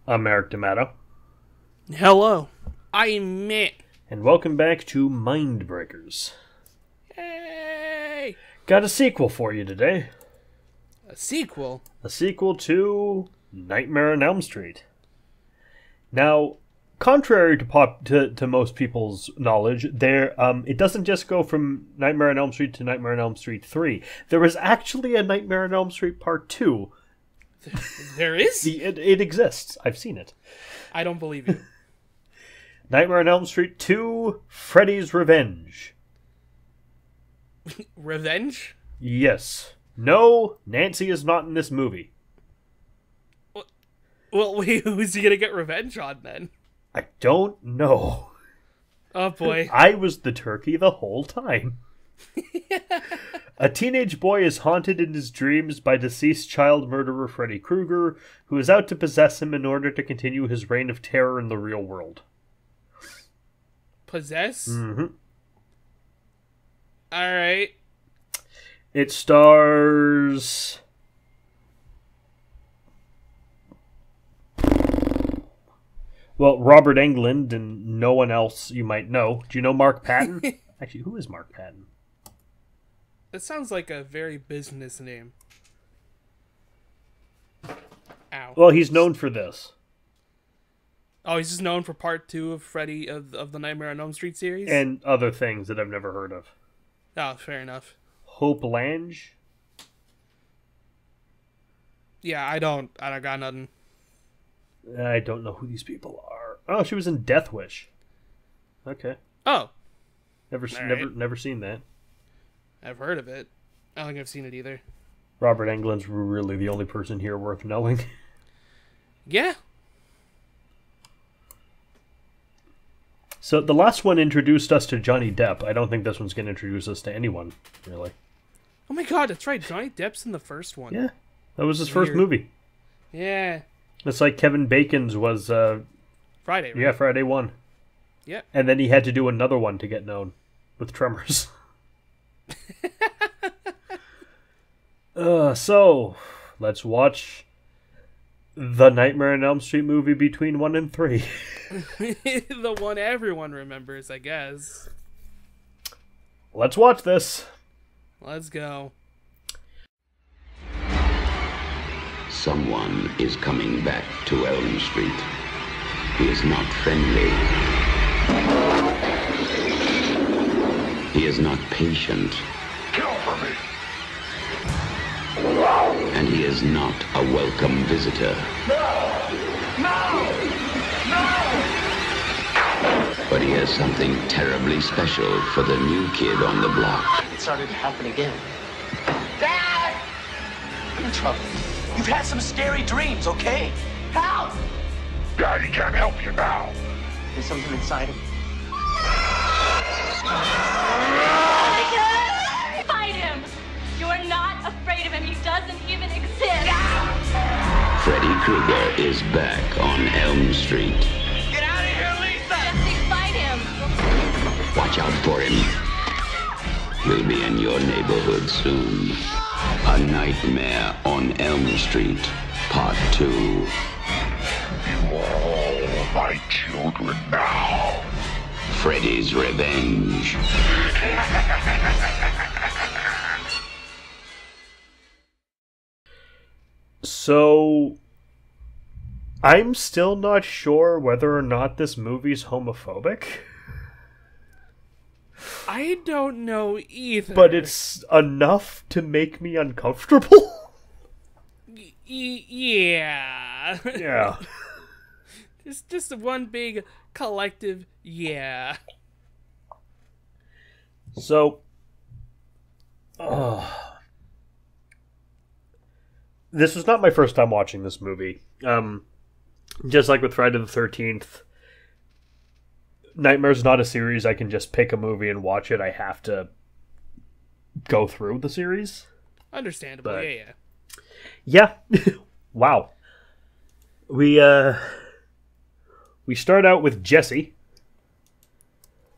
I'm Eric D'Amato. Hello, I'm Matt. And welcome back to Mindbreakers. Hey! Got a sequel for you today. A sequel? A sequel to Nightmare on Elm Street. Now, contrary to most people's knowledge, it doesn't just go from Nightmare on Elm Street to Nightmare on Elm Street 3. There is actually a Nightmare on Elm Street Part 2. There is? It exists. I've seen it. I don't believe you. Nightmare on Elm Street 2, Freddy's Revenge. Revenge? Yes. No, Nancy is not in this movie. Well, wait, who's he gonna get revenge on then? I don't know. Oh boy. I was the turkey the whole time. A teenage boy is haunted in his dreams by deceased child murderer Freddy Krueger, who is out to possess him in order to continue his reign of terror in the real world. Possess? Mm-hmm. Alright. It stars... well, Robert Englund and no one else you might know. Do you know Mark Patton? Actually, who is Mark Patton? That sounds like a very business name. Ow. Well, he's known for this. Oh, he's just known for part 2 of Freddy of the Nightmare on Elm Street series? And other things that I've never heard of. Oh, fair enough. Hope Lange? Yeah, I don't got nothing. I don't know who these people are. Oh, she was in Death Wish. Okay. Oh. Never seen that. I've heard of it. I don't think I've seen it either. Robert Englund's really the only person here worth knowing. Yeah. So the last one introduced us to Johnny Depp. I don't think this one's going to introduce us to anyone, really. Oh my god, that's right. Johnny Depp's in the first one. Yeah. That was his first movie. Yeah. It's like Kevin Bacon's was... Friday, right? Yeah, Friday 1. Yep. And then he had to do another one to get known. With Tremors. So, let's watch the Nightmare on Elm Street movie between 1 and 3. The one everyone remembers, I guess. Let's watch this. Let's go. Someone is coming back to Elm Street. He is not friendly. He is not patient. Kill for me. And he is not a welcome visitor. No! But he has something terribly special for the new kid on the block. It started to happen again. Dad! I'm in trouble. You've had some scary dreams, okay? Help! Daddy can't help you now. There's something inside him. Fight him! You're not afraid of him. He doesn't even exist. Freddy Krueger is back on Elm Street. Get out of here, Lisa! Jesse, fight him! Watch out for him. He'll be in your neighborhood soon. A Nightmare on Elm Street, Part 2. You are all my children now. Freddy's Revenge. So, I'm still not sure whether or not this movie's homophobic. I don't know either. But it's enough to make me uncomfortable. Yeah. Yeah. Just one big collective yeah. So, this was not my first time watching this movie. Just like with Friday the 13th, Nightmare's not a series I can just pick a movie and watch it. I have to go through the series. Understandable, But- yeah. Yeah. Wow. We start out with Jesse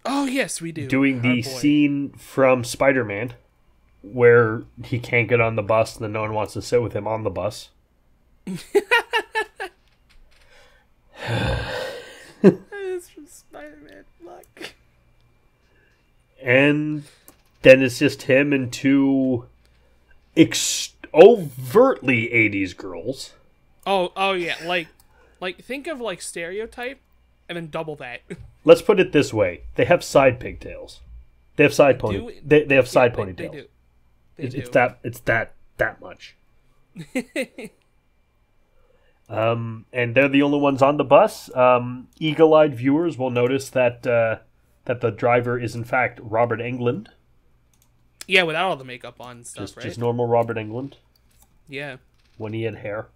Oh, yes, we do. doing Our the boy. scene from Spider-Man where he can't get on the bus and then no one wants to sit with him on the bus. And then it's just him and two overtly 80s girls. Oh yeah, like think of like Stereotype, and then double that. Let's put it this way: they have side pigtails. They have side pony. They have side ponytails. They do. It's that much. And they're the only ones on the bus. Eagle-eyed viewers will notice that the driver is in fact Robert Englund. Yeah, without all the makeup on and stuff, right? Just normal Robert Englund. Yeah. When he had hair.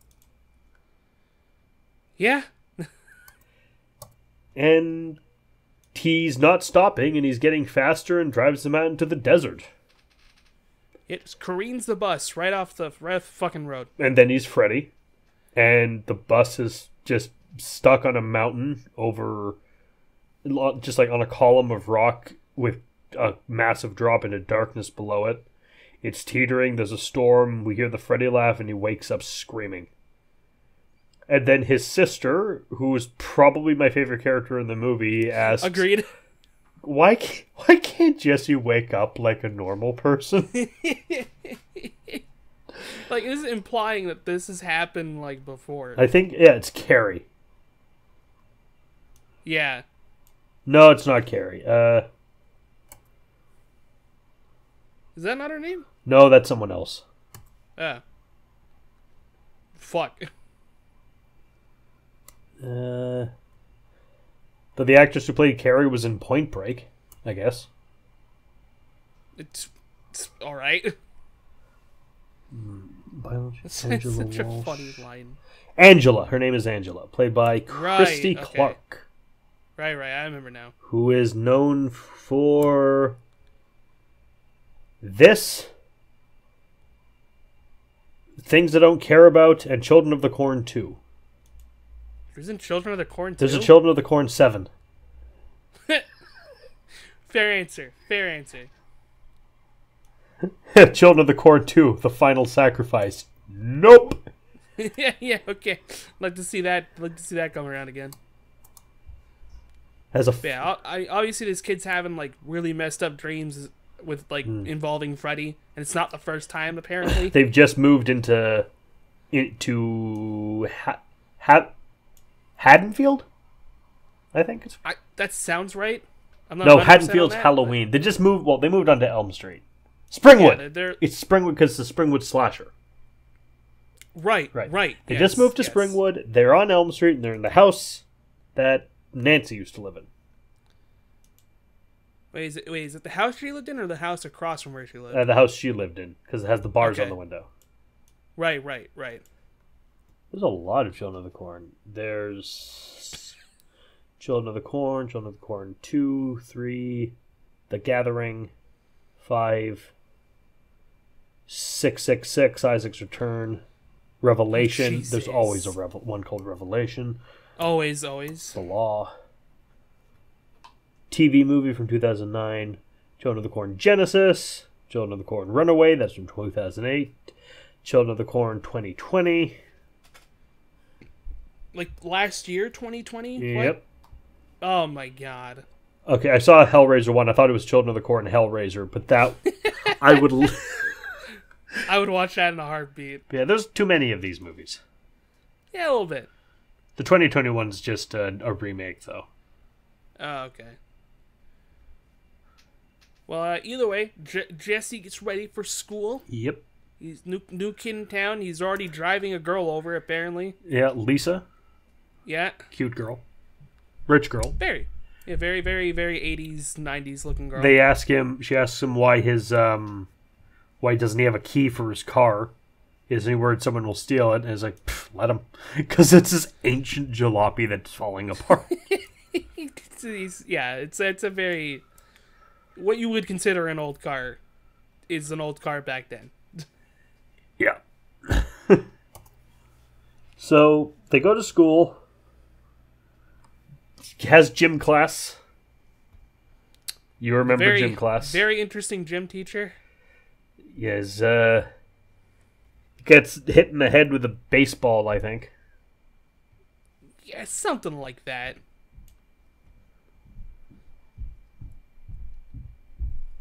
Yeah. And he's not stopping, and he's getting faster and drives them out into the desert. It careens the bus right off the fucking road. And then he's Freddy. And the bus is just stuck on a mountain over, just like on a column of rock with a massive drop into darkness below it. It's teetering, there's a storm, we hear the Freddy laugh, and he wakes up screaming. And then his sister, who is probably my favorite character in the movie, asks... Agreed. Why can't Jesse wake up like a normal person? Like, this is implying that this has happened, like, before. I think, yeah, it's Carrie. Yeah. No, it's not Carrie. Is that not her name? No, that's someone else. Fuck. But the actress who played Carrie was in Point Break, I guess. It's alright. It's such a funny line. Angela. Her name is Angela. Played by Christy Clark. Right, I remember now. Who is known for this, Things I Don't Care About, and Children of the Corn 2. Isn't Children of the Corn 2? There's a Children of the Corn 7. Fair answer. Children of the Corn 2, The Final Sacrifice. Nope. yeah, okay. Like to see that come around again. Obviously this kid's having like really messed up dreams with like involving Freddy, and it's not the first time apparently. They've just moved into Haddonfield, I think it's. That sounds right. I'm not. No, Haddonfield's Halloween. They just moved. Well, they moved on to Elm Street. Springwood. Yeah, it's Springwood because it's the Springwood slasher. Right. They just moved to Springwood. They're on Elm Street, and they're in the house that Nancy used to live in. Wait, is it the house she lived in, or the house across from where she lived? The house she lived in, because it has the bars on the window. Right. There's a lot of Children of the Corn. There's Children of the Corn 2, 3, The Gathering, 5, 666, Isaac's Return, Revelation. There's always one called Revelation. Always. The Law. TV movie from 2009. Children of the Corn Genesis. Children of the Corn Runaway. That's from 2008. Children of the Corn 2020. Like last year, 2020? Yep. What? Oh my god. Okay, I saw Hellraiser 1. I thought it was Children of the Corn and Hellraiser, but that... I would watch that in a heartbeat. Yeah, there's too many of these movies. Yeah, a little bit. The 2021's just a remake, though. Oh, okay. Well, either way, Jesse gets ready for school. Yep. He's new kid in town. He's already driving a girl over, apparently. Yeah, Lisa. Yeah. Cute girl. Rich girl. Very. Yeah, very, very, very 80s, 90s looking girl. She asks him why why doesn't he have a key for his car? Is any word someone will steal it? And he's like, let him. Because it's this ancient jalopy that's falling apart. It's a very... What you would consider an old car is an old car back then. Yeah. So, they go to school. He has gym class. You remember gym class? Very interesting gym teacher. Yes, gets hit in the head with a baseball, I think. Yeah, something like that.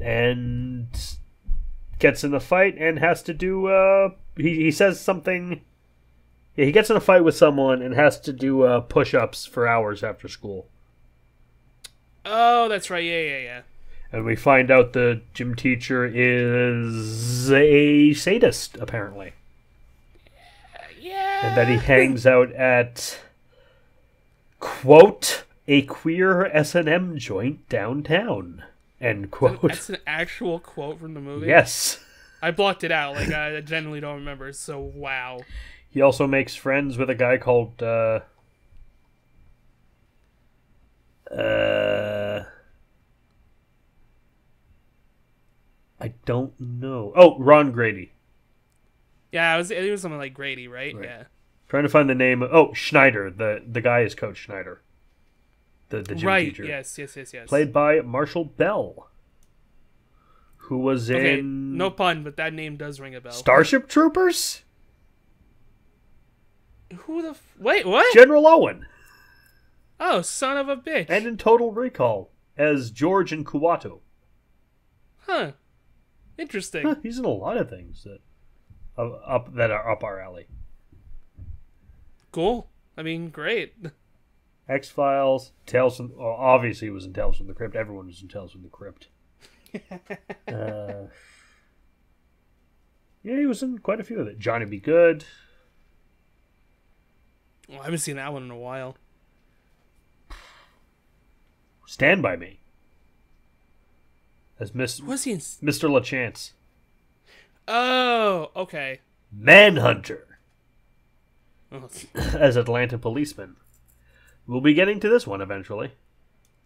and gets in a fight and has to do. He says something. Yeah, he gets in a fight with someone and has to do push-ups for hours after school. Oh, that's right. Yeah. And we find out the gym teacher is a sadist, apparently. Yeah. And that he hangs out at, quote, a queer S&M joint downtown, end quote. That's an actual quote from the movie? Yes. I blocked it out. Like, I genuinely don't remember, so wow. He also makes friends with a guy called, I don't know. Oh, Ron Grady. Yeah, it was something like Grady, right? Yeah. Trying to find the name. Oh, Schneider. The guy is Coach Schneider. The gym teacher. Yes. Played by Marshall Bell. Who was in... no pun, but that name does ring a bell. Starship Troopers? Who the... Wait, what? General Owen. Oh, son of a bitch. And in Total Recall as George and Kuwato. Huh. Interesting. He's in a lot of things that are up our alley. Cool. I mean, great. X-Files, Tales from... Well, obviously he was in Tales from the Crypt. Everyone was in Tales from the Crypt. Yeah, he was in quite a few of it. Johnny Be Good. Well, I haven't seen that one in a while. Stand By Me. As Was he in... Mr. LaChance. Oh, okay. Manhunter. Oh, As Atlanta policeman. We'll be getting to this one eventually.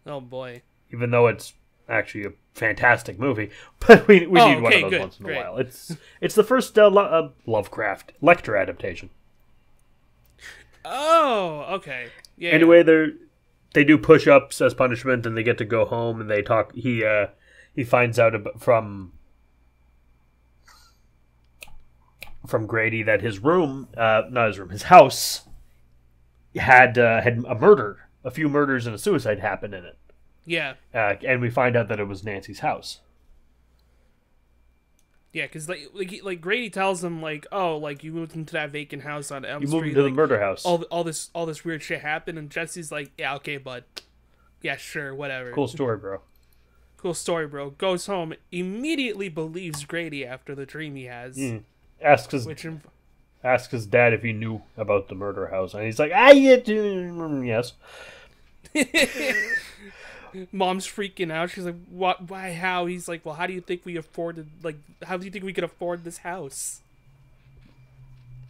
oh boy. Even though it's actually a fantastic movie, but we need one of those once in a while. It's the first Lovecraft Lecter adaptation. Oh, okay. Yeah. Anyway, they do push-ups as punishment, and they get to go home, and they talk. He finds out from Grady that his room, not his room, his house had a few murders and a suicide happened in it. Yeah. And we find out that it was Nancy's house. Yeah, because like Grady tells him like, oh, like you moved into that vacant house on Elm Street. You moved into the murder house. All this weird shit happened, and Jesse's like, yeah, okay, bud. Yeah, sure, whatever. Cool story, bro. Cool story, bro. Goes home, immediately believes Grady after the dream he has. Asks his dad if he knew about the murder house, and he's like, yes. Mom's freaking out. She's like, "What? Why? How?" He's like, "Well, how do you think we afforded? Like, how do you think we could afford this house?"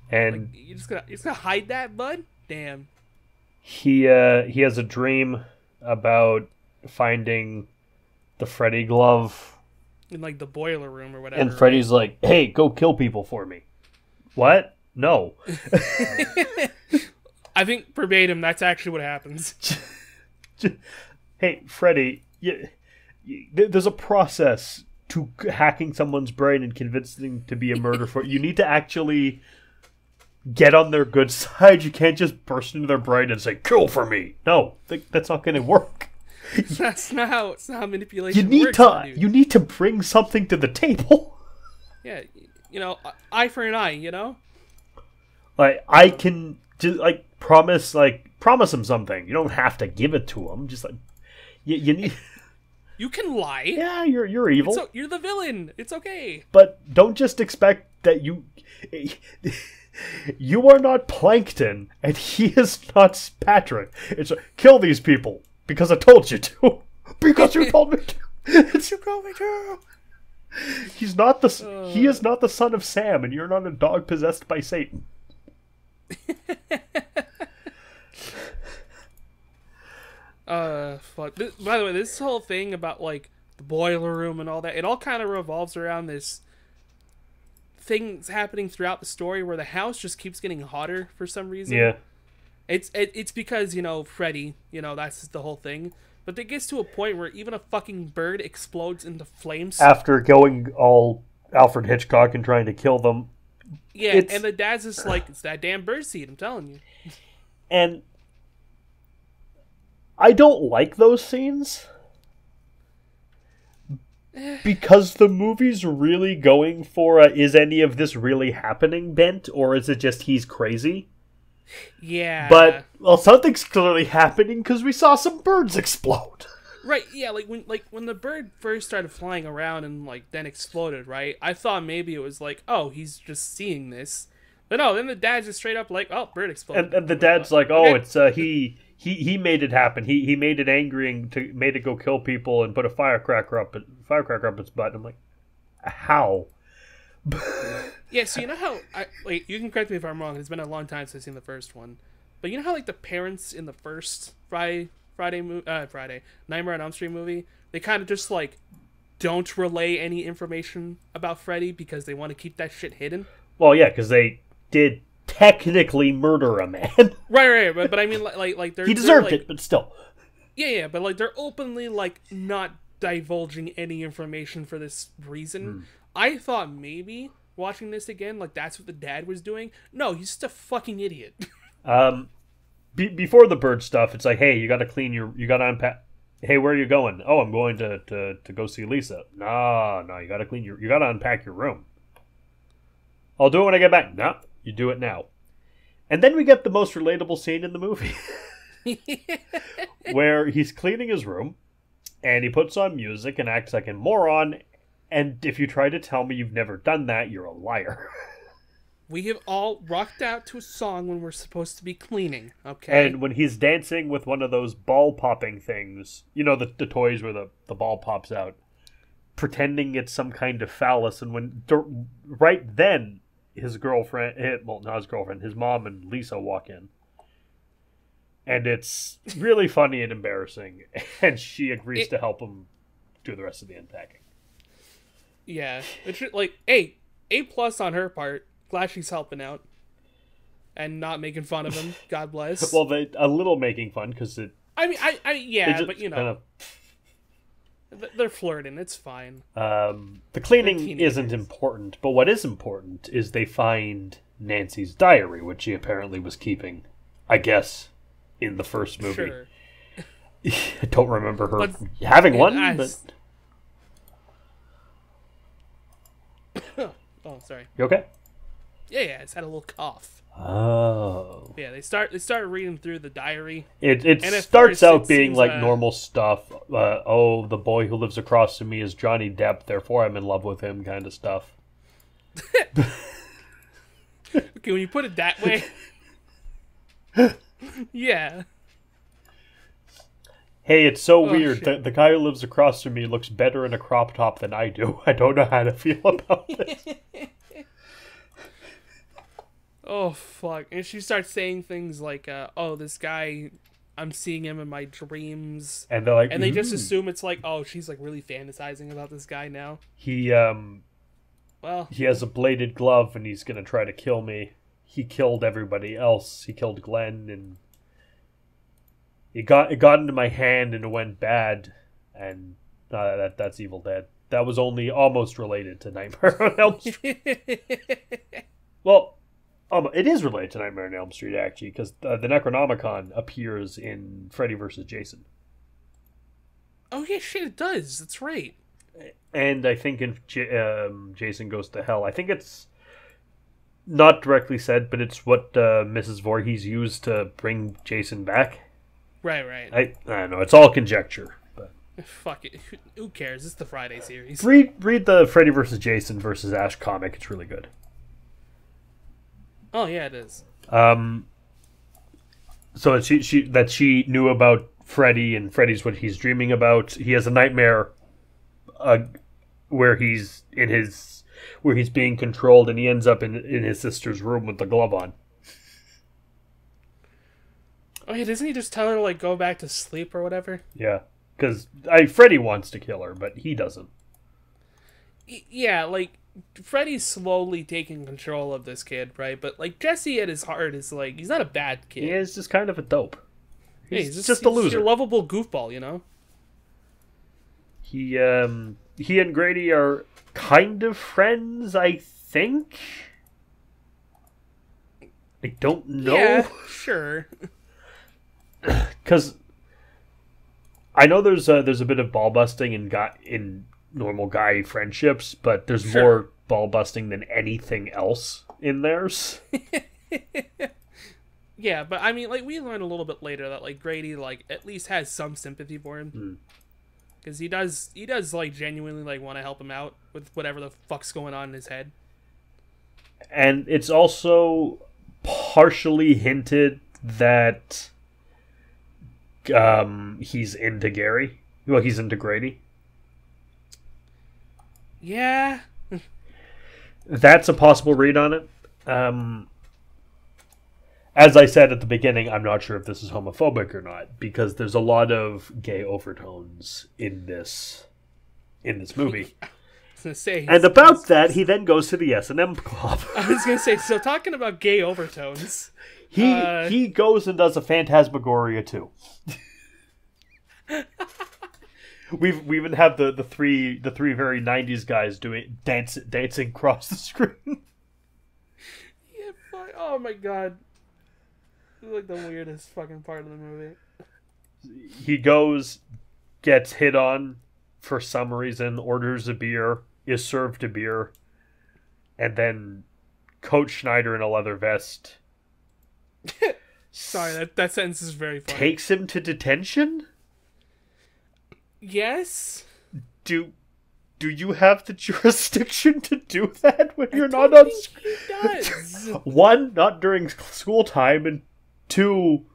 And like, you're just gonna hide that, bud? Damn. He has a dream about finding the Freddy glove in like the boiler room or whatever. And Freddy's like, "Hey, go kill people for me." What? No. I think verbatim, that's actually what happens. Hey, Freddy, there's a process to hacking someone's brain and convincing them to be a murderer. You need to actually get on their good side. You can't just burst into their brain and say, "Kill for me." No, that's not going to work. That's not how manipulation works. You need to bring something to the table. Yeah, eye for an eye. Like I can just promise him something. You don't have to give it to him. Just like you need. You can lie. Yeah, you're evil. You're the villain. It's okay. But don't just expect that you are not Plankton and he is not Patrick. It's kill these people because I told you to. Because you told me to. You told me to. He is not the son of Sam, and you're not a dog possessed by Satan. Fuck. By the way, this whole thing about like the boiler room and all that, it all kind of revolves around this things happening throughout the story where the house just keeps getting hotter for some reason. Yeah. It's because, Freddy, that's the whole thing. But it gets to a point where even a fucking bird explodes into flames. After going all Alfred Hitchcock and trying to kill them. Yeah, and the dad's just like, it's that damn bird seed, I'm telling you. And I don't like those scenes. because the movie's really going for a, is any of this really happening bent, or is it just he's crazy? Yeah. But, well, something's clearly happening because we saw some birds explode. Right, yeah, when the bird first started flying around and then exploded, right? I thought maybe it was oh, he's just seeing this. But no, then the dad's just straight up oh, bird exploded. And the dad's like, oh, okay. it's he made it happen. He made it angry and made it go kill people and put a firecracker up its butt. I'm like, how? Yeah, so you know how you can correct me if I'm wrong. It's been a long time since I've seen the first one, but you know how the parents in the first Nightmare on Elm Street movie, they kind of just don't relay any information about Freddy because they want to keep that shit hidden. Well, yeah, because they did technically murder a man. Right, but I mean, they're he deserved it, but still. Yeah, but they're openly not divulging any information for this reason. I thought maybe watching this again, that's what the dad was doing. No, he's just a fucking idiot. Before the bird stuff, it's hey, you got to unpack. Hey, where are you going? Oh, I'm going to go see Lisa. No, you got to you got to unpack your room. I'll do it when I get back. No, you do it now. And then we get the most relatable scene in the movie. Where he's cleaning his room, and he puts on music and acts like a moron, and if you try to tell me you've never done that, you're a liar. We have all rocked out to a song when we're supposed to be cleaning, okay? And when he's dancing with one of those ball popping things, the toys where the ball pops out, pretending it's some kind of phallus, and when right then his girlfriend, well, not his girlfriend, his mom and Lisa walk in. And it's really funny and embarrassing, and she agrees to help him do the rest of the unpacking. Yeah, it's A+ on her part. Glad she's helping out and not making fun of him. God bless. Well, a little making fun because it. I mean, but they're flirting. It's fine. The cleaning isn't important, but what is important is they find Nancy's diary, which she apparently was keeping, I guess, in the first movie. Sure. I don't remember her having one, but. Oh, sorry. You okay? Yeah, I just had a little cough. Oh. Yeah, they start reading through the diary. It starts out being normal stuff. Oh, the boy who lives across from me is Johnny Depp, therefore I'm in love with him kind of stuff. Okay, when you put it that way. Yeah. Hey, it's so weird. The guy who lives across from me looks better in a crop top than I do. I don't know how to feel about this. Oh, fuck. And she starts saying things like, oh, this guy, I'm seeing him in my dreams. And they're like, and they just assume it's oh, she's really fantasizing about this guy now. He has a bladed glove and he's going to try to kill me. He killed everybody else. He killed Glenn and it got into my hand and it went bad. And that's Evil Dead. That was only almost related to Nightmare on Elm Street. Well, it is related to Nightmare on Elm Street, actually, because the Necronomicon appears in Freddy vs. Jason. Oh, yeah, shit, it does. That's right. And I think in Jason Goes to Hell, I think it's not directly said, but it's what Mrs. Voorhees used to bring Jason back. Right. I don't know. It's all conjecture. But fuck it. Who cares? It's the Friday series. Read the Freddy vs. Jason vs. Ash comic. It's really good. Oh, yeah, it is. So she knew about Freddy, and Freddy's what he's dreaming about. He has a nightmare where he's being controlled, and he ends up in his sister's room with the glove on. Oh, yeah, doesn't he just tell her to, go back to sleep or whatever? Yeah, because Freddy wants to kill her, but he doesn't. Yeah, Freddy's slowly taking control of this kid, right? But, Jesse at his heart is, he's not a bad kid. Yeah, he's just kind of a dope. He's just a loser. He's your lovable goofball, you know? He and Grady are kind of friends, I think? I don't know. Yeah, sure. Because I know there's a bit of ball busting in normal guy friendships, but there's Sure. more ball busting than anything else in theirs. Yeah, but I mean, like, we learn a little bit later that, like, Grady, like, at least has some sympathy for him. Because he does, like, genuinely, like, want to help him out with whatever the fuck's going on in his head. And it's also partially hinted that he's into Gary. Well, he's into Grady. Yeah. That's a possible read on it. As I said at the beginning, I'm not sure if this is homophobic or not, because there's a lot of gay overtones in this movie. I was gonna say, And about that, he then goes to the S&M club. I was gonna say, so talking about gay overtones, He goes and does a Phantasmagoria too. We even have the three very 90s guys doing dancing across the screen. yeah, oh my god, this is like the weirdest fucking part of the movie. He goes, gets hit on for some reason, orders a beer, is served a beer, and then Coach Schneider in a leather vest Sorry, that sentence is very funny. takes him to detention? Yes. Do you have the jurisdiction to do that when you're not on He does. one, not during school time, and two,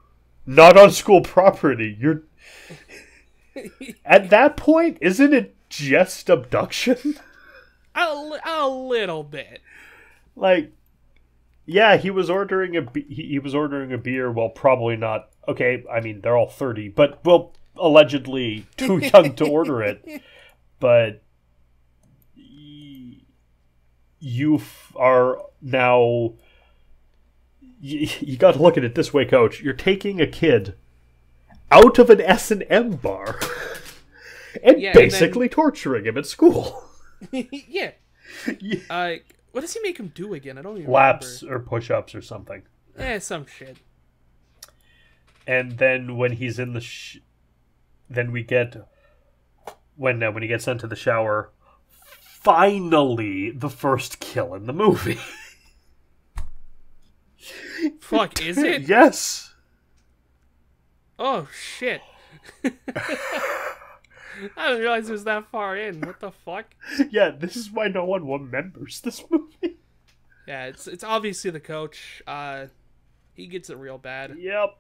not on school property? You're at that point, isn't it just abduction? a little bit. Like, yeah, he was ordering he was ordering a beer. Well, probably not. Okay, I mean they're all 30, but well, allegedly too young to order it. But you are now. You got to look at it this way, Coach. You're taking a kid out of an S&M bar and basically torturing him at school. Yeah. What does he make him do again? I don't even Laps remember. or push-ups or something. Some shit. And then when he's in the then we get when he gets sent to the shower, finally the first kill in the movie. Fuck, is it? Yes. Oh shit. I didn't realize it was that far in. What the fuck? Yeah, this is why no one remembers this movie. Yeah, it's obviously the coach. He gets it real bad. Yep.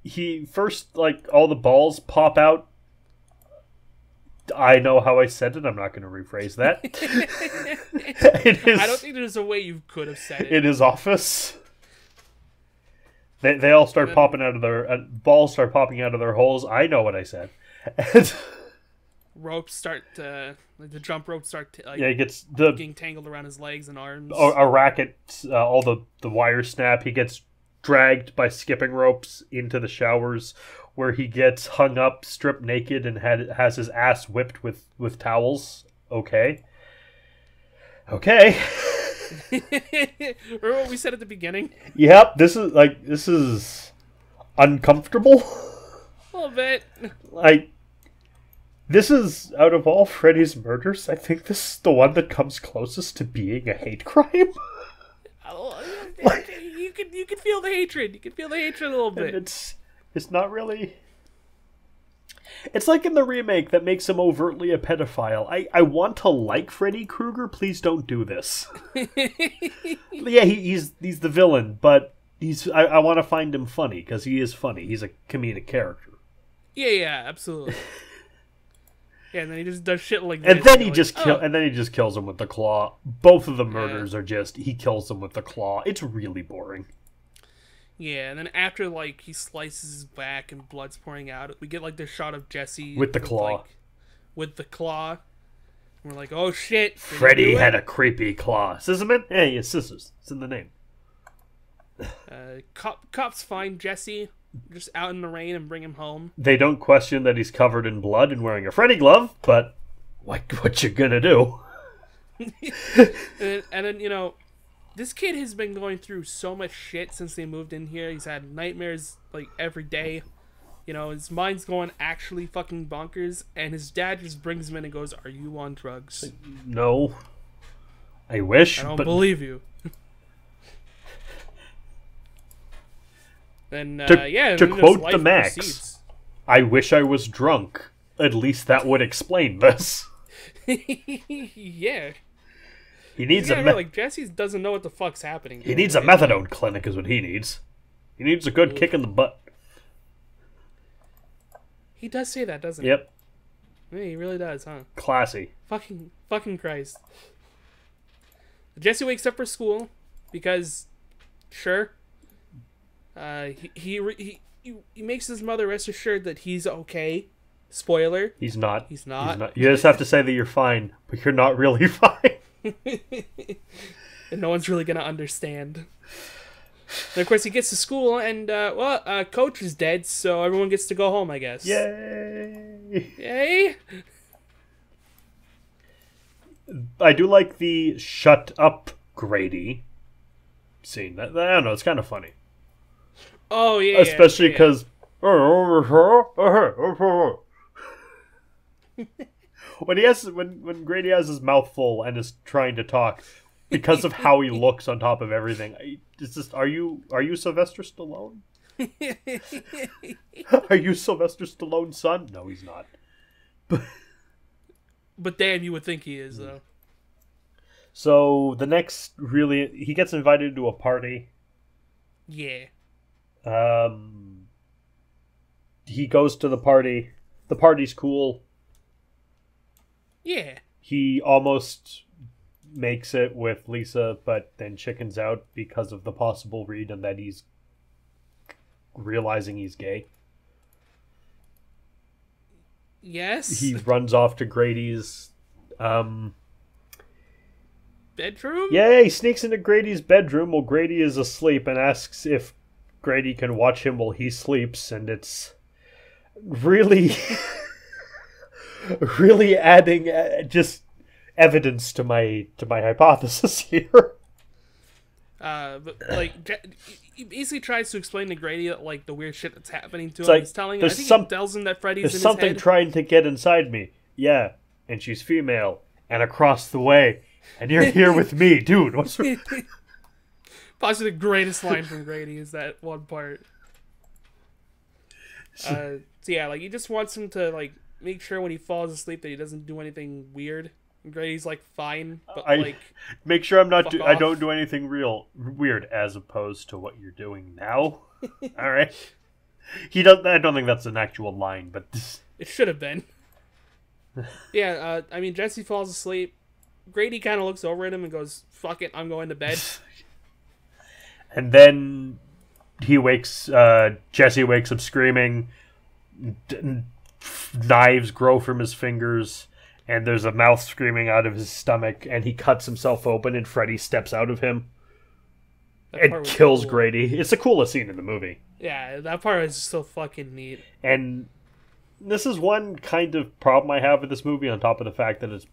He first, like, all the balls pop out. I know how I said it. I'm not going to rephrase that. I don't think there's a way you could have said it. In his office. They all start popping out of their balls start popping out of their holes. I know what I said. Ropes start to the jump ropes start to, he gets getting tangled around his legs and arms. A racket. All the wires snap. He gets dragged by skipping ropes into the showers, where he gets hung up, stripped naked, and has his ass whipped with towels. Okay. Remember what we said at the beginning? Yep, this is uncomfortable. A little bit. Like, this is, out of all Freddy's murders, I think this is the one that comes closest to being a hate crime. You can feel the hatred. You can feel the hatred a little bit. And it's not really. It's like in the remake that makes him overtly a pedophile. I want to like Freddy Krueger. Please don't do this. Yeah, he's the villain, but I want to find him funny because he is funny. He's a comedic character. Yeah, absolutely. Yeah, and then he just does shit like this. And then he just kills him with the claw. Both of the murders are just he kills him with the claw. It's really boring. Yeah, and then after, like, he slices his back and blood's pouring out, we get, like, this shot of Jesse with the claw. And we're like, oh shit. Freddy had a creepy claw. Scissorman? Hey, it's scissors. It's in the name. Cops find Jesse just out in the rain and bring him home. They don't question that he's covered in blood and wearing a Freddy glove, but what you gonna do? and then, you know, this kid has been going through so much shit since they moved in here. He's had nightmares, like, every day. You know, his mind's going actually fucking bonkers, and his dad just brings him in and goes, "Are you on drugs?" No. I wish, I don't but believe you. Then, to then quote just the life Max, proceeds. I wish I was drunk. At least that would explain this. Yeah. He needs Yeah, like, Jesse doesn't know what the fuck's happening. He needs a methadone clinic is what he needs. He needs a good kick in the butt. He does say that, doesn't he? Yep. Yeah, he really does, huh? Classy. Fucking Christ. Jesse wakes up for school because, sure, he makes his mother rest assured that he's okay. Spoiler. He's not. He's not. You just have to say that you're fine, but you're not really fine. And no one's really gonna understand. And of course, he gets to school, and Coach is dead, so everyone gets to go home, I guess. Yay! Yay! I do like the "shut up, Grady" scene. I don't know, it's kind of funny. Oh yeah, especially because when Grady has his mouth full and is trying to talk because of how he looks on top of everything. It's just, are you Sylvester Stallone? Are you Sylvester Stallone's son? No, he's not. But damn, you would think he is, though. So the next, he gets invited to a party. Yeah. He goes to the party. The party's cool. Yeah. He almost makes it with Lisa, but then chickens out because of the possible read and that he's realizing he's gay. Yes. He runs off to Grady's bedroom? Yeah, he sneaks into Grady's bedroom while Grady is asleep and asks if Grady can watch him while he sleeps, and it's really really adding just evidence to my hypothesis here. But like, he basically tries to explain to Grady that, like, the weird shit that's happening to him. Like, He's telling him, I think he tells him that Freddy's in his head. There's something trying to get inside me. Yeah, and she's female and across the way, and you're here with me, dude. What's Possibly the greatest line from Grady is that one part. So yeah, like, he just wants him to, like, make sure when he falls asleep that he doesn't do anything weird. And Grady's like, fine, but like, make sure I don't do anything weird, as opposed to what you're doing now. All right. I don't think that's an actual line, but it should have been. Yeah, I mean, Jesse falls asleep. Grady kind of looks over at him and goes, "Fuck it, I'm going to bed." And then Jesse wakes up screaming. Knives grow from his fingers, and there's a mouth screaming out of his stomach, and he cuts himself open, and Freddy steps out of him and kills Grady. It's the coolest scene in the movie. Yeah, that part is so fucking neat. And this is one kind of problem I have with this movie, on top of the fact that it's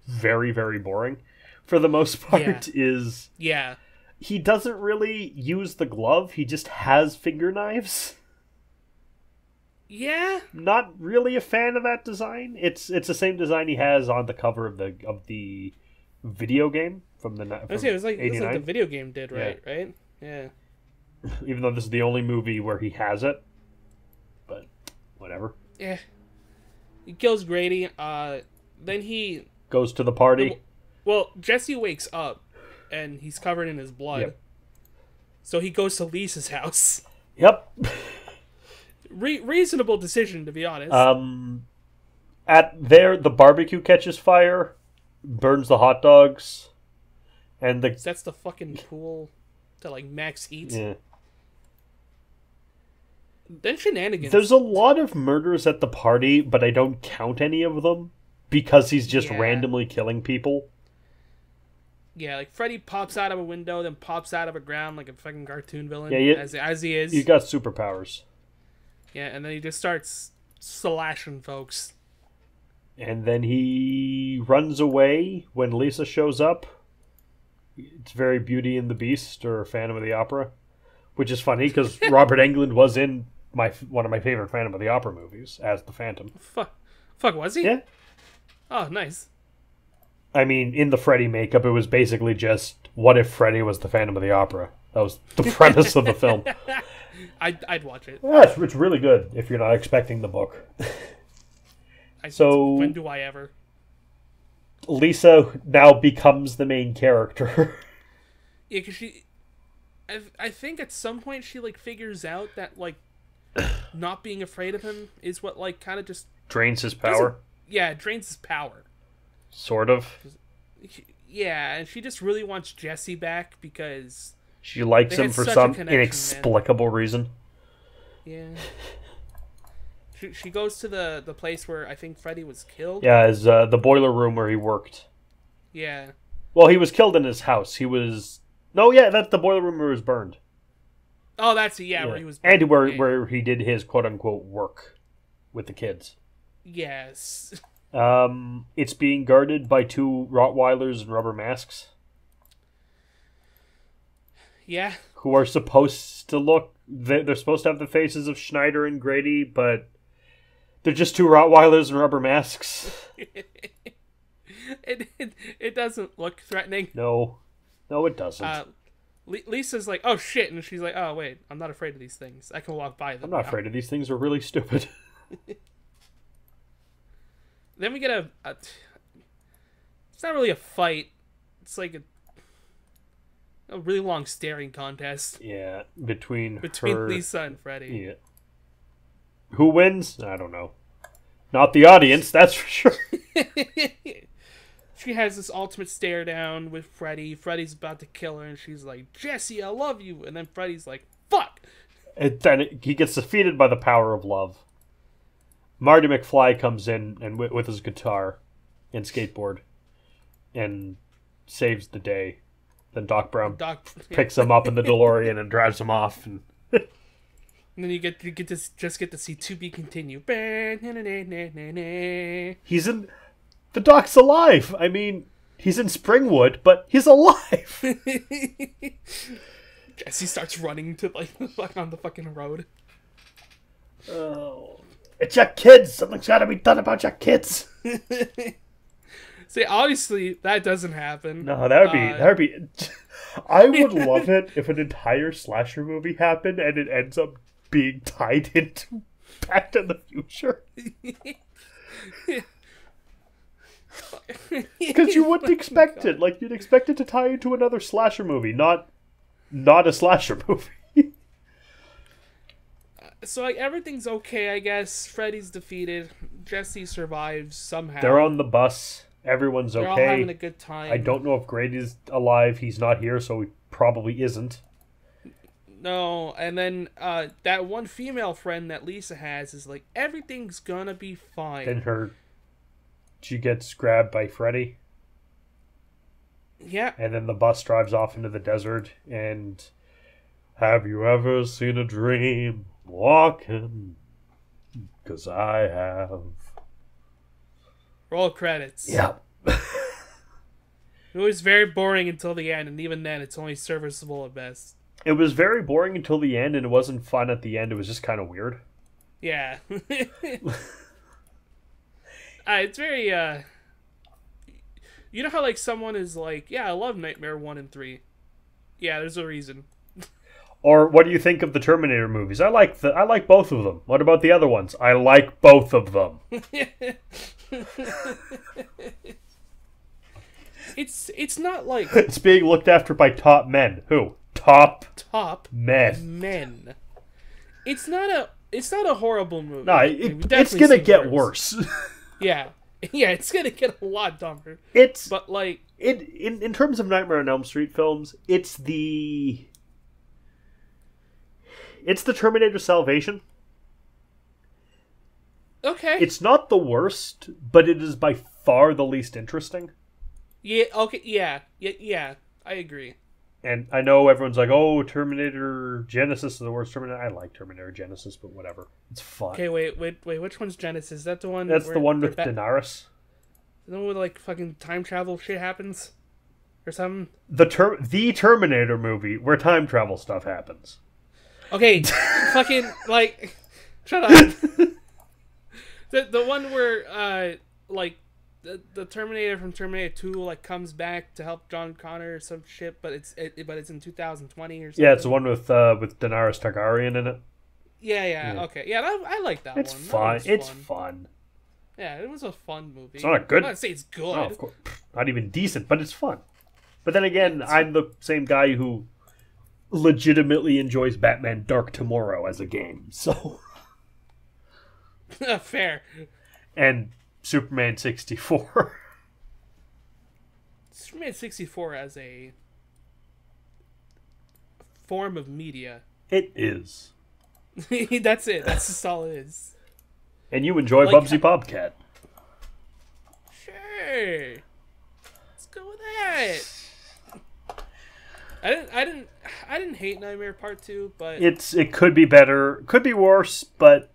very, very boring for the most part, is he doesn't really use the glove. He just has finger knives. Yeah, not really a fan of that design. It's the same design he has on the cover of the video game from the. It was like the video game did, right? Yeah. Right? Yeah. Even though this is the only movie where he has it, but whatever. Yeah. He kills Grady. Then he goes to the party. Well, Jesse wakes up, and he's covered in his blood. Yep. So he goes to Lisa's house. Yep. Reasonable decision, to be honest. The barbecue catches fire, burns the hot dogs, and that's the fucking pool that, like, Max eats. Yeah. Then shenanigans. There's a lot of murders at the party, but I don't count any of them because he's just randomly killing people. Yeah, like, Freddy pops out of a window, then pops out of a ground like a fucking cartoon villain. Yeah, as he is. He's got superpowers. Yeah, and then he just starts slashing folks. And then he runs away when Lisa shows up. It's very Beauty and the Beast or Phantom of the Opera, which is funny because Robert Englund was in one of my favorite Phantom of the Opera movies as the Phantom. Fuck, was he? Yeah. Oh, nice. I mean, in the Freddy makeup, it was basically just, what if Freddy was the Phantom of the Opera? That was the premise of the film. I'd watch it. Yeah, it's really good if you're not expecting the book. So when do I ever? Lisa now becomes the main character. Yeah, because I think at some point she like figures out that like not being afraid of him is what like kind of just Drains his power. Yeah, it drains his power. Sort of. Yeah, and she just really wants Jesse back because she likes him for some inexplicable reason. Yeah. She goes to the place where I think Freddy was killed. Yeah, as the boiler room where he worked. Yeah. Well, he was killed in his house. He was... No, yeah, that's the boiler room where he was burned. Oh, that's where he was burned. And where he did his quote-unquote work with the kids. Yes. It's being guarded by 2 Rottweilers in rubber masks. Yeah. Who are supposed to look... They're supposed to have the faces of Schneider and Grady, but they're just 2 Rottweilers in rubber masks. It doesn't look threatening. No, it doesn't. Lisa's like, oh shit, and she's like, oh wait, I'm not afraid of these things. I can walk by them. I'm not afraid of these things. They're really stupid. Then we get a it's not really a fight. It's like a really long staring contest. Yeah, between Lisa and Freddy. Yeah. Who wins? I don't know. Not the audience, that's for sure. She has this ultimate stare down with Freddy. Freddy's about to kill her, and she's like, Jesse, I love you. And then Freddy's like, fuck. And then he gets defeated by the power of love. Marty McFly comes in and with his guitar and skateboard and saves the day. Then Doc Brown picks him up in the DeLorean and drives him off. And then you get to just get to see To Be Continued. He's in... The Doc's alive! I mean, he's in Springwood, but he's alive! Jesse starts running to on the fucking road. Oh... It's your kids! Something's gotta be done about your kids! See, obviously, that doesn't happen. No, that would be... I would love it if an entire slasher movie happened and it ends up being tied into Back to the Future. Because you wouldn't expect it. Like, you'd expect it to tie into another slasher movie, not a slasher movie. So, like, everything's okay, I guess. Freddy's defeated. Jesse survives somehow. They're on the bus. Everyone's okay. They're all having a good time. I don't know if Grady's alive. He's not here, so he probably isn't. No, and then that one female friend that Lisa has is like, everything's gonna be fine. Then she gets grabbed by Freddy. Yeah. And then the bus drives off into the desert, and... Have you ever seen a dream walking? 'Cause I have. Roll credits. Yeah. It was very boring until the end, and even then, it's only serviceable at best. It was very boring until the end, and it wasn't fun at the end. It was just kind of weird. Yeah. It's very, You know how, like, someone is like, yeah, I love Nightmare 1 and 3. Yeah, there's a reason. Or, what do you think of the Terminator movies? I like both of them. What about the other ones? I like both of them. It's not like... It's being looked after by top men. Who? Top men. It's not a horrible movie. No, it's gonna get worse. Yeah, it's gonna get a lot dumber. But like in terms of Nightmare on Elm Street films, it's the Terminator Salvation. Okay. It's not the worst, but it is by far the least interesting. Yeah, okay, yeah, I agree. And I know everyone's like, oh, Terminator Genesis is the worst Terminator. I like Terminator Genesis, but whatever. It's fun. Okay, wait, which one's Genesis? Is that the one? That's the one with Daenerys. The one where, like, fucking time travel shit happens? Or something? The Terminator movie where time travel stuff happens. Okay, fucking, like... Shut up. The one where like the Terminator from Terminator 2 like comes back to help John Connor or some shit, but it's in 2020 or something. Yeah, it's the one with Daenerys Targaryen in it. Yeah. Okay. Yeah, I like that It's one. fun. It's fun. Yeah, it was a fun movie. It's not good. I'm not say it's good. No, of course. Not even decent, but it's fun. But then again, I'm the same guy who legitimately enjoys Batman Dark Tomorrow as a game. So fair. And Superman 64. Superman 64 as a form of media. It is. That's it. That's just all it is. And you enjoy like, Bubsy Bobcat. Sure. Let's go with that. I didn't hate Nightmare Part 2, but it could be better, could be worse, but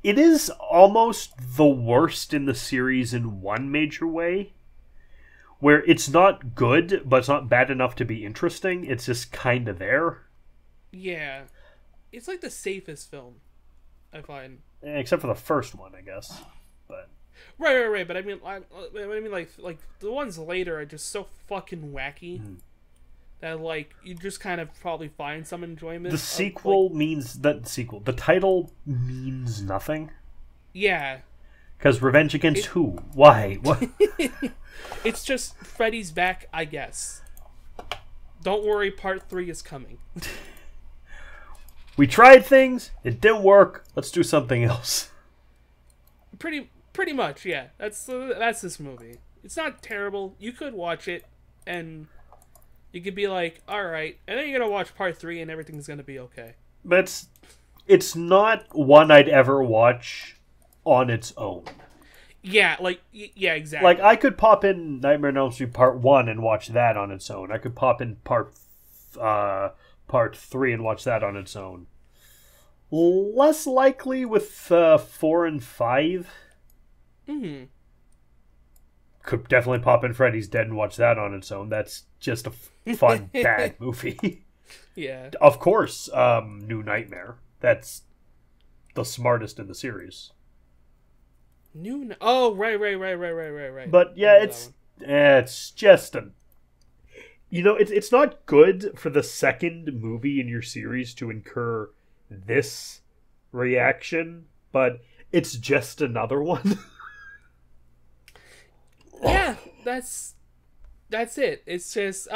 it is almost the worst in the series in one major way. Where it's not good, but it's not bad enough to be interesting. It's just kind of there. Yeah. It's like the safest film, I find. Except for the first one, I guess. But Right. But I mean, like the ones later are just so fucking wacky that like you just kind of probably find some enjoyment. The sequel means that the title means nothing. Yeah. Because Revenge Against who? Why? What? It's just Freddy's back, I guess. Don't worry, Part 3 is coming. We tried things. It didn't work. Let's do something else. Pretty much, yeah. That's this movie. It's not terrible. You could watch it, and you could be like, all right, and then you're gonna watch Part 3, and everything's gonna be okay. But it's not one I'd ever watch on its own. Yeah, yeah, exactly. Like, I could pop in Nightmare on Elm Street Part 1 and watch that on its own. I could pop in Part 3 and watch that on its own. Less likely with 4 and 5. Mm-hmm. Could definitely pop in Freddy's Dead and watch that on its own. That's just a fun, bad movie. Yeah. Of course, New Nightmare. That's the smartest in the series. Oh, right. But yeah, it's just a... You know, it's not good for the second movie in your series to incur this reaction, but it's just another one. Yeah, that's it. It's just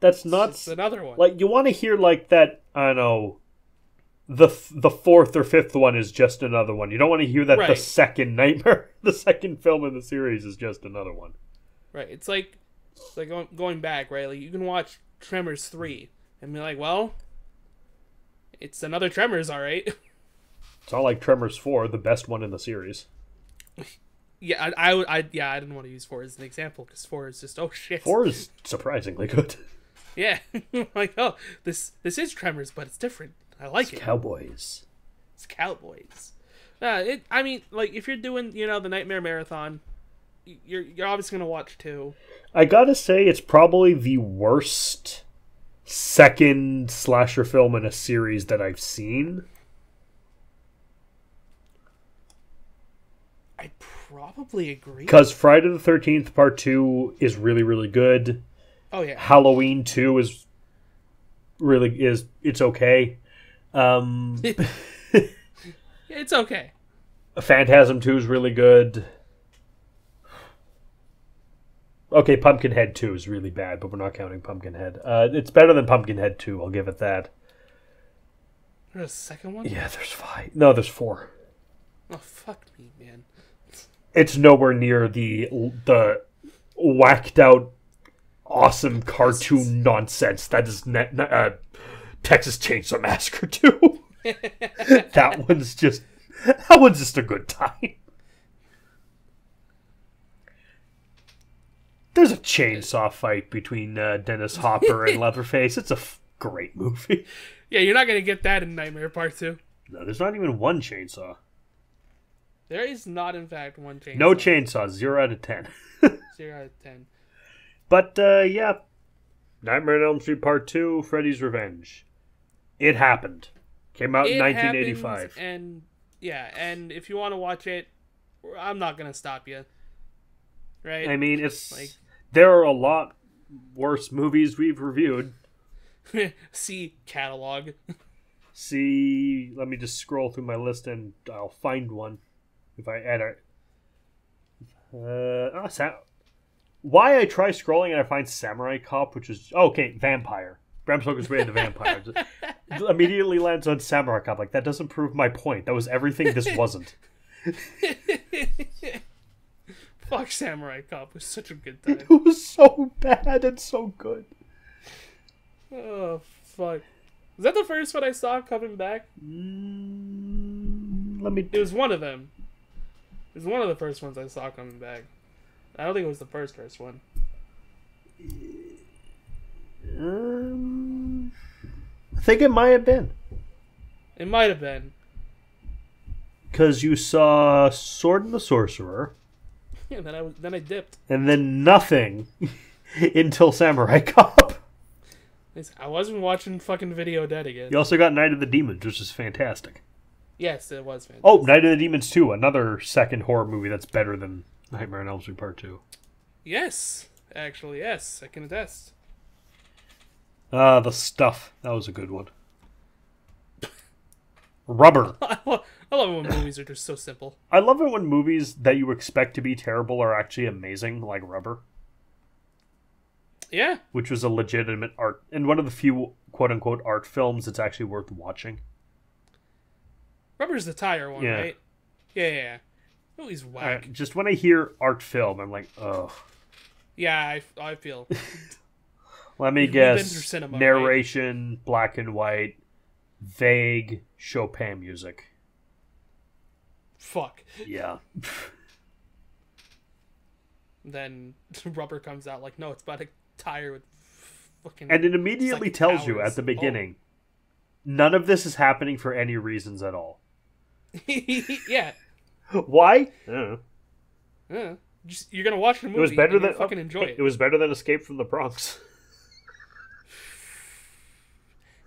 that's not just another one. Like, you want to hear like that, I don't know, the fourth or fifth one is just another one. You don't want to hear that the second Nightmare, the second film in the series is just another one. Right. It's like going back, right? Like, you can watch Tremors 3 and be like, well, it's another Tremors, all right. It's not like Tremors 4, the best one in the series. Yeah, I didn't want to use 4 as an example because 4 is just, oh shit. 4 is surprisingly good. Yeah. Like, oh, this is Tremors, but it's different. I like it. Cowboys. It's cowboys. I mean, like, if you're doing, the Nightmare Marathon, you're obviously gonna watch 2. I gotta say, it's probably the worst second slasher film in a series that I've seen. I probably agree. Because Friday the 13th Part 2 is really, really good. Oh yeah. Halloween 2 is it's okay. It's okay. Phantasm 2 is really good. Okay, Pumpkinhead 2 is really bad, but we're not counting Pumpkinhead. It's better than Pumpkinhead 2, I'll give it that. There's a second one? Yeah, there's 5. No, there's 4. Oh, fuck me, man. It's nowhere near the whacked out, awesome cartoon nonsense that is Texas Chainsaw Massacre 2. That one's just a good time. There's a chainsaw fight between Dennis Hopper and Leatherface. It's a great movie. Yeah, you're not going to get that in Nightmare Part 2. No, there's not even one chainsaw. There is not, in fact, one chainsaw. No chainsaws. 0 out of 10. 0 out of 10. But, yeah. Nightmare on Elm Street Part 2, Freddy's Revenge. It happened. Came out in It 1985. happens, and yeah, and if you want to watch it, I'm not gonna stop you. Right? I mean, it's Like- there are a lot worse movies we've reviewed. See catalog. See, let me just scroll through my list and I'll find one if I edit. Why I try scrolling and I find Samurai Cop, which is Vampire. Bram Stoker's Way of the Vampire. Just immediately lands on Samurai Cop. Like, that doesn't prove my point. That was everything this wasn't. Fuck Samurai Cop. It was such a good time. It was so bad and so good. Oh, fuck. Was that the first one I saw coming back? Let me. It was one of them. It was one of the first ones I saw coming back. I don't think it was the first one. I think it might have been. It might have been. Because you saw Sword and the Sorcerer. Yeah, then I dipped. And then nothing until Samurai Cop. I wasn't watching fucking Video Dead again. You also got Night of the Demons, which is fantastic. Yes, it was fantastic. Oh, Night of the Demons 2, another second horror movie that's better than Nightmare on Elm Street Part 2. Yes. Actually, yes. I can attest. The Stuff. That was a good one. Rubber. I love it when movies are just so simple. I love it when movies that you expect to be terrible are actually amazing, like Rubber. Yeah. Which was a legitimate art, and one of the few quote-unquote art films that's actually worth watching. Rubber's the tire one, Yeah. right? Yeah. Oh, he's whack. Just when I hear art film, I'm like, ugh. Yeah, I feel. Let me We've been guess. through cinema, Narration, black and white, vague Chopin music. Fuck. Yeah. Then Rubber comes out like, no, it's about a tire with fucking... And it immediately psychic tells you powers. at the beginning, none of this is happening for any reasons at all. Yeah. Why? I don't know. Yeah. Just, you're gonna watch the movie. It was better and than you'll fucking enjoy it. It was better than Escape from the Bronx.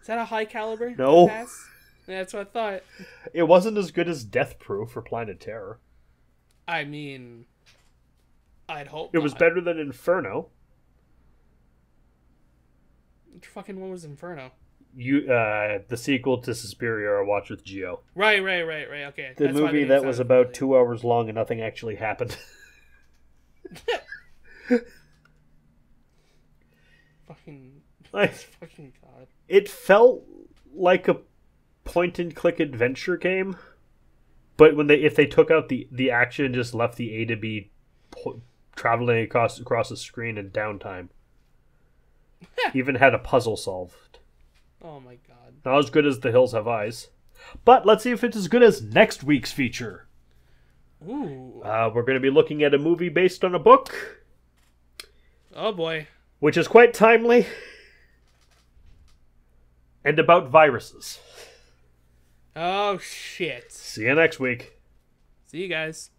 Is that a high caliber? No. Pass? Yeah, that's what I thought. It wasn't as good as Death Proof or Planet Terror. I mean, I'd hope It was not. better than Inferno. Which fucking one was Inferno? The sequel to Suspiria, I watched with Gio. Right. Okay. The That's why movie name that was sounded about familiar. 2 hours long and nothing actually happened. Fucking god. It felt like a point-and-click adventure game, but if they took out the action and just left the A to B traveling across the screen in downtime. Even had a puzzle solved. Oh my god. Not as good as The Hills Have Eyes. But let's see if it's as good as next week's feature. Ooh. We're going to be looking at a movie based on a book, Oh boy. which is quite timely, and about viruses. Oh shit. See you next week. See you guys.